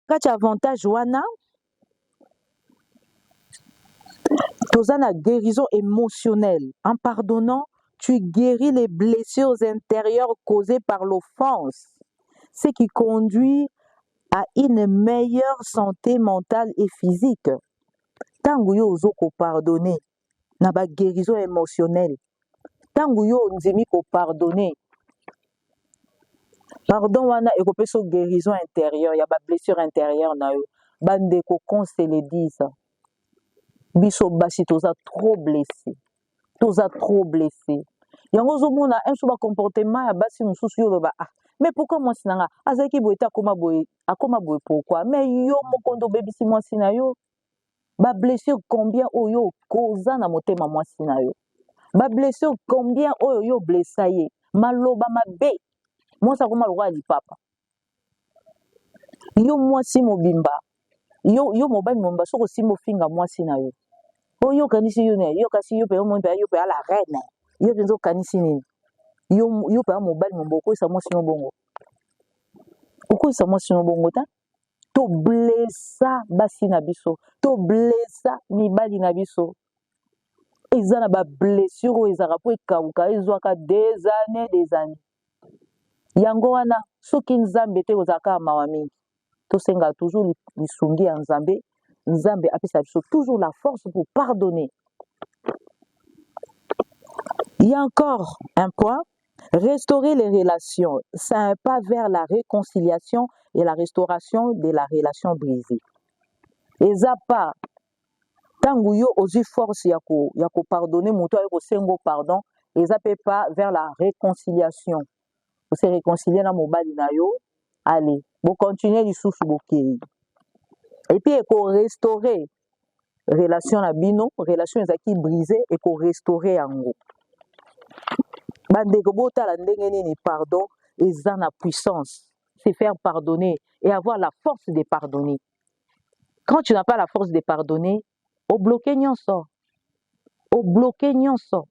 kati avantage wana toza na guérison émotionnelle. En pardonnant, tu guéris les blessures intérieures causées par l'offense, ce qui conduit à une meilleure santé mentale et physique. Tangu yo ozo ko pardonner na ba guérison émotionnelle. Tangu yo nzimi ko pardonner. Pardon wana ekopesa guérison intérieure, ya ba blessure intérieure na yo. Bandeko qu'on se le dise. Biso basi toza trop blessé. Toza trop blessé. Yango zomona un soba comportement ya basi mususu yo ba ah. Mais pourquoi moi sinanga azaki boye akoma boye pourquoi? Mais yo mokondo bebisi moi sina yo. Ba blessure combien oyo koza na motema moi sina yo. Ba blessure combien oyo blessa ye. Maloba mabe. Moi ça koma lokwa lipapa. Yo moi si mobimba. Yo mobali momba soko si mofinga moi sina yo. Oyo kanisi yo ne, yo kasi yo pe mo pe yo pe la reine. Yo penzo kanisi nini? Yo pe mobali momboko sa moi sino bongo. Oko sa moi sino bongo ta? To blessa basi na biso, to blessa mibali na biso. Eza na ba blessure o ezaka po ekauka ezwaka des années. Yango wana soki nzambe te ozaka mawa mingi. To senga toujours lisungi ya nzambe, nzambe apesa biso toujours la force pour pardonner. Il y a encore un point, restaurer les relations, c'est un pas vers la réconciliation et la restauration de la relation brisée. Eza pas tangu yo ozi force ya ko pardonner moto ya ko sengo pardon, eza pe pas vers la réconciliation. Vous se réconcilier na mobali na yo, allez, vous continuez lisusu bokei. Et puis eko restaurer relation na bino, relation ezaki brisée eko restaurer yango. Bandeko botala ndenge nini pardon eza na puissance, c'est faire pardonner et avoir la force de pardonner. Quand tu n'as pas la force de pardonner, au bloqué nyonso. Au bloqué nyonso.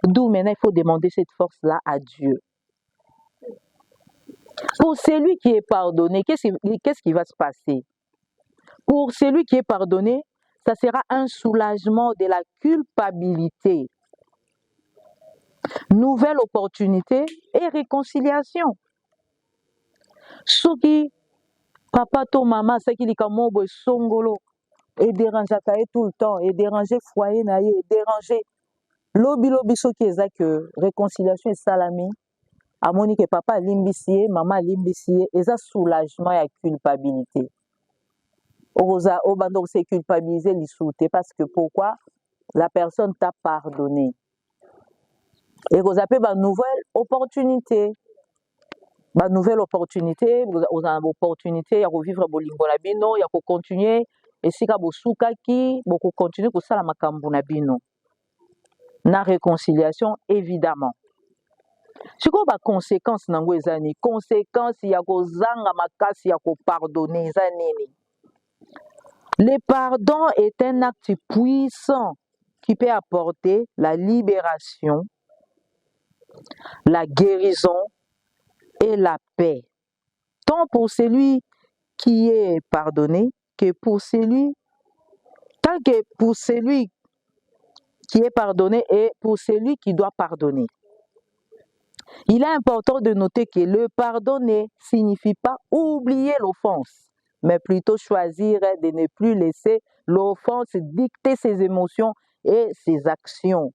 D'où maintenant il faut demander cette force-là à Dieu. Pour celui qui est pardonné, qu'est-ce qui va se passer? Pour celui qui est pardonné, ça sera un soulagement de la culpabilité. Nouvelle opportunité et réconciliation. Soki papa to maman saki likamo bo songolo et déranger tout le temps et déranger foyer na ye et déranger lobi soki eza que réconciliation et salami amoni que papa limbisie maman limbisie eza soulagement et culpabilité. Oza obando se culpabiliser lisouté parce que pourquoi la personne t'a pardonné. Et vous avez une nouvelle opportunité. Une nouvelle opportunité, vous avez une opportunité, il y a vivre bolingo na bino, il y a continuer et si ka bosuka ki, beaucoup continuer ko sala makambo na bino. Na réconciliation évidemment. C'est quoi ba conséquence nango ezani? Conséquence ya ko zanga makasi ya ko pardonner ezani. Le pardon est un acte puissant qui peut apporter la libération, la guérison et la paix, tant pour celui qui est pardonné que pour celui, tant que pour celui qui est pardonné et pour celui qui doit pardonner. Il est important de noter que le pardon ne signifie pas oublier l'offense, mais plutôt choisir de ne plus laisser l'offense dicter ses émotions et ses actions.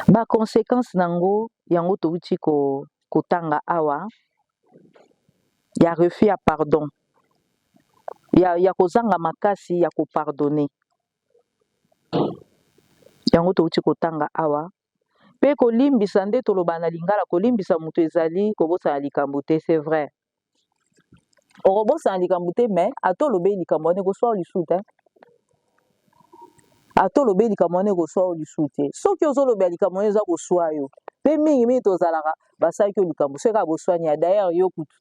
Ba conséquence nango yango touti ko tanga awa ya refus à pardon ya kozanga makasi ya ko pardonner yango touti ko tanga awa pe kolimbisa nde toloba na lingala kolimbisa mutu ezali kobosa likambo te, c'est vrai okobosa likambo te mais atolobe likambo ne ko soa lisuta atolobe likambo ne ko soa lisuta soki ozolobe likambo eza ko soa yo pe mingi tozalaka basaki likambo seka boswanya d'ailleurs yo kutu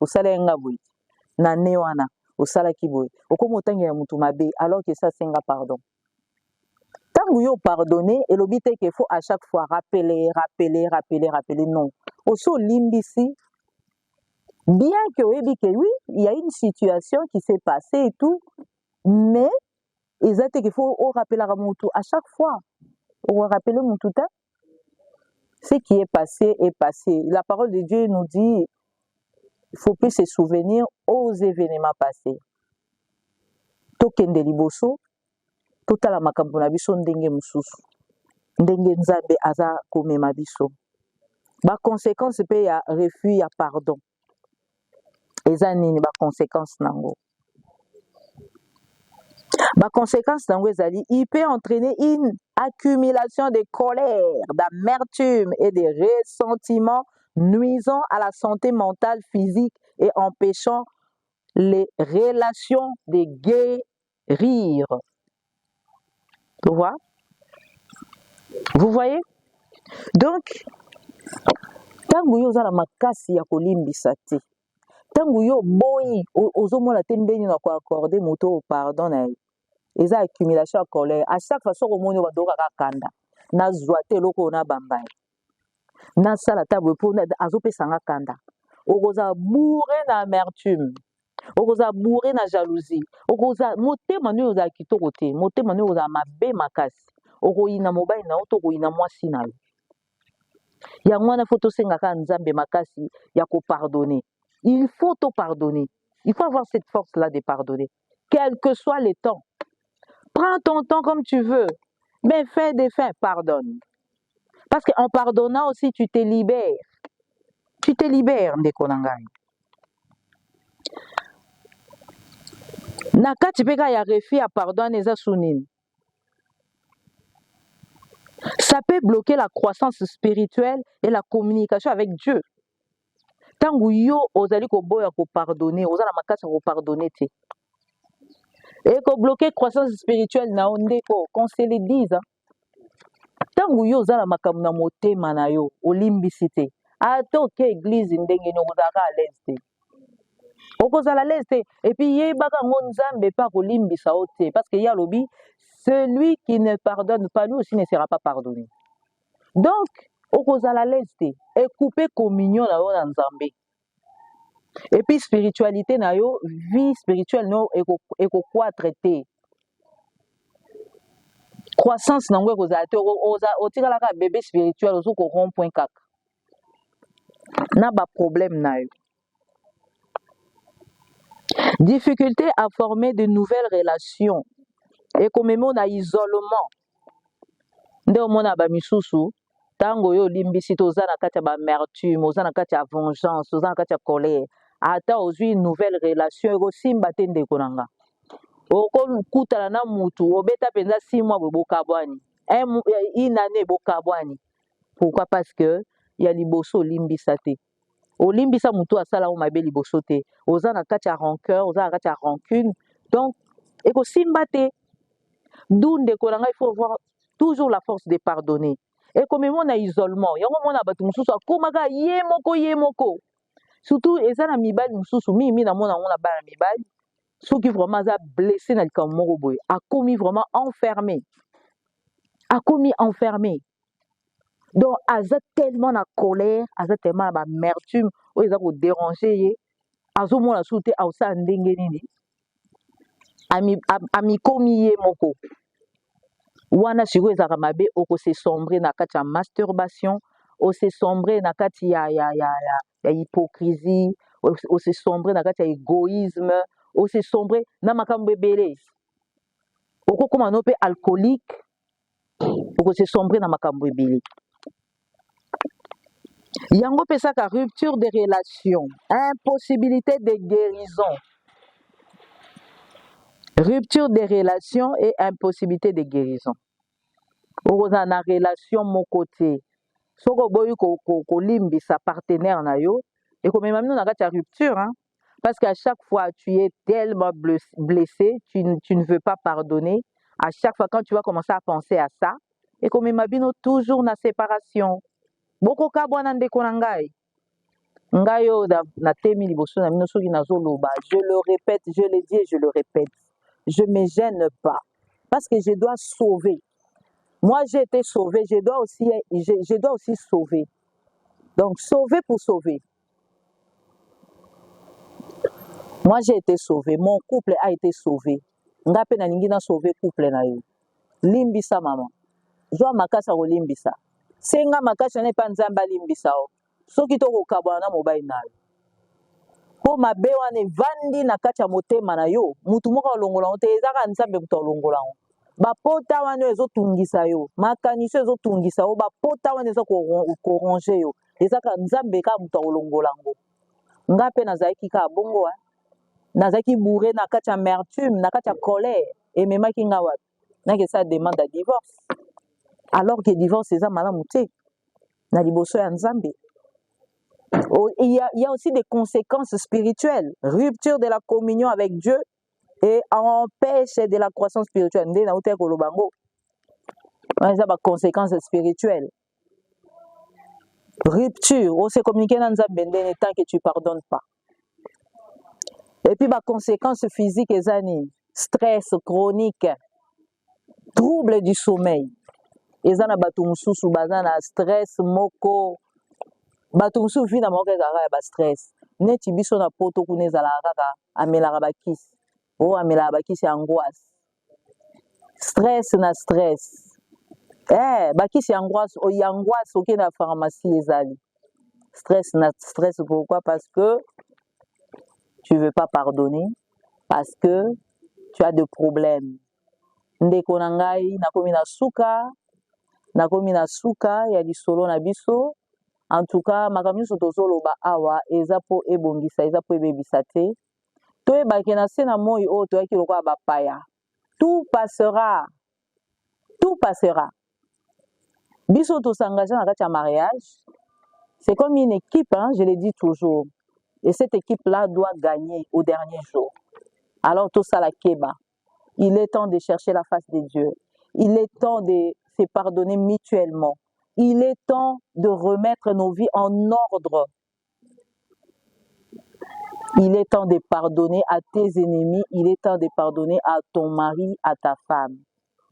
osala nga boye na ne wana osala ki boye okomo tangi ya mutu mabe alors que ça senga pardon. Tant que vous pardonnez, et le but est qu'il faut à chaque fois rappeler, non. Aussi, l'imbécile, bien que oui, il y a une situation qui s'est passée et tout, mais il faut rappeler à tout à chaque fois. On va rappeler tout temps. Ce qui est passé est passé. La parole de Dieu nous dit il faut plus se souvenir aux événements passés. Tokende liboso, totala makambo na biso ndenge mususu. Ndenge nzambe aza komema biso. Ba conséquence pe ya refus ya pardon. Eza nini ba conséquence nango? Ba conséquence nango ezali, il peut entraîner une accumulation de colère, d'amertume et de ressentiments nuisant à la santé mentale, physique et empêchant les relations de guérir. Vous voyez? Donc, tango yo ozala makasi ya kolimbisa te, tango yo boyi ozomona te ndenge na koaccorde moto pardon na ye, eza accumulation ya colère. À chaque fois soko omoni badokaka kanda nazwa te eloko na bambai nasala ta boye mpo azopesanga kanda, okozala bourré na amertume, okozala bourré na jalousie, okozala motema nini ozala kitoko te, motema nini ozala mabe makasi, okoyina mobali na yo to okoyina mwasi na yo. Yango wana fo tosengaka nzambe makasi ya kopardonner. Il faut te pardonner. Il faut avoir cette force-là de pardonner, quel que soit le temps. Prends ton temps comme tu veux, mais fais des faits, pardonne. Parce qu'en pardonnant aussi, tu te libères. Tu te libères, ndeko na ngai. Na kati peka ya refus ya pardon eza sunini. Ça peut bloquer la croissance spirituelle et la communication avec Dieu. Tangu yo ozali koboya ko pardonner, ozala makasi ko pardonner te. Et ko bloquer croissance spirituelle na ondeko, qu'on se le dise. Tangu yo ozala makambo na motema na yo, olimbisi te. Ata oke église ndenge no ozala à l'aise te. Okozala à l'aise te. Et puis yebaka ngo nzambe pa kolimbisa o te, parce que ya lobi celui qui ne pardonne pas, lui aussi ne sera pas pardonné. Donc, okozala à l'aise te, et couper communion na yo na nzambe. Et puis spiritualité na yo, vie spirituelle no eko croître te. Croissance nango ekozala te, otikala ka bébé spirituel ozo ko rond-point kaka. Na ba problème na yo. Difficulté à former de nouvelles relations. Et comme on a isolement. Nde omona ba misusu tango yo limbisi to oza na kati ya ba amertume, oza na kati ya vengeance, oza na kati ya colère. Ata ozwi une nouvelle relation ekosimba te ndeko na nga. Okokutana na mutu obeta penza 6 mois bokabwani. Une année bokabwani. Pourquoi? Parce que ya liboso limbisa te. Olimbisa mutu asala o mabe liboso te. Oza na kati ya rancœur, oza na kati ya rancune. Donc ekosimba te. D'où ndeko na nga il faut avoir toujours la force de pardonner. Et comme on a isolement, yango mona batu mususu akomaka ye moko. Surtout eza na mibali mususu mimi na mona ngona bana mibali. Ceux qui vraiment a blessé na likambo moko boye, a commis vraiment enfermé. A commis enfermé. Donc aza tellement na colère, aza tellement na amertume, o eza ko déranger ye. Azo mona soute a osa ndenge nini. Ami komi ye moko. Wana siko ezaka mabe oko se sombre na kati ya masturbation, o se sombre na kati ya hypocrisie, o se sombre na kati ya égoïsme, o se sombre na makambo ebele. Oko koma no pe alcoolique, oko se sombre na makambo ebele. Yango pesaka rupture de relations, impossibilité de guérison. Rupture des relations et impossibilité de guérison. Oza na relation moko te. Soko boyi kolimbisa partenaire na yo, et comme même nous na kati ya rupture, hein, parce qu'à chaque fois tu es tellement blessé, tu ne veux pas pardonner. À chaque fois quand tu vas commencer à penser à ça, et comme même toujours na séparation. Boko kabwana ndeko na ngai. Ngai yo na temi liboso na mino soki nazoloba, je le répète, je le dis et je le répète. Je me gêne pas parce que je dois sauver. Moi, j'ai été sauvé, je dois aussi sauver. Donc, sauver pour sauver. Moi, j'ai été sauvé. Mon couple a été sauvé. Ngape na ningi na sauvé couple na yo. Limbisa maman. Joa makasa ko limbisa. Senga makasa ne pa nzamba limbisa o. Soki to ko kabwana na mobile na yo. Po mabe wana evandi na kati ya motema na yo. Mutu moko olongola o te ezaka nzambe mutu olongola o. Bapota wana ezotungisa yo. Makaniso ezotungisa yo. Bapota wana eza koronge yo. Ezaka nzambe ka mutu olongola ngo. Ngape nazaki ka bongo nazaki bourré na kati ya amertume, na kati ya colère, et même qui nga wapi. Na que ça demande à divorce. Alors que divorce c'est ça malamu te. Na liboso ya nzambe. Il y a aussi des conséquences spirituelles. Rupture de la communion avec Dieu et empêche de la croissance spirituelle. Nde na uté ko lobango. Ça ba conséquences spirituelles. Rupture, on s'est communiqué dans nzambe ndene tant que tu pardonnes pas. Et puis, conséquences physiques, stress chronique, trouble du sommeil. Et ça, batumsusu bazana stress moko. Batumsusu fina moko kaka ba stress. Neti biso na poto kuneza la kaka amela bakisi. O amela bakisi angoisse. Stress na stress. Bakisi angoisse, o angoisse ok na pharmacie ezali. Stress na stress pourquoi? Parce que tu ne veux pas pardonner parce que tu as des problèmes. Ndeko na ngai nakomi na suka ya lisolo na biso. En tout cas, makambo nyonso tozoloba awa eza po ebongisa, eza po ebebisa te. Toyebaki na se na moi oyo toyaki lokola bapaya. Tout passera. Tout passera. Biso tosengage na kati ya mariage. C'est comme une équipe, hein, je le dis toujours. Et cette équipe-là doit gagner au dernier jour. Alors tout ça la keba. Il est temps de chercher la face de Dieu. Il est temps de se pardonner mutuellement. Il est temps de remettre nos vies en ordre. Il est temps de pardonner à tes ennemis. Il est temps de pardonner à ton mari, à ta femme.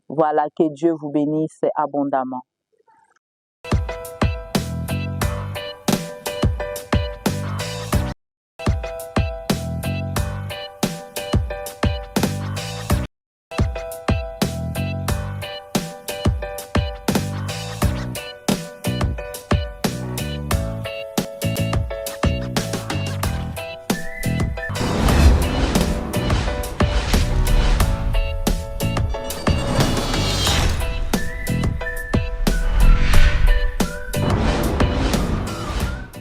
Voilà, que Dieu vous bénisse abondamment.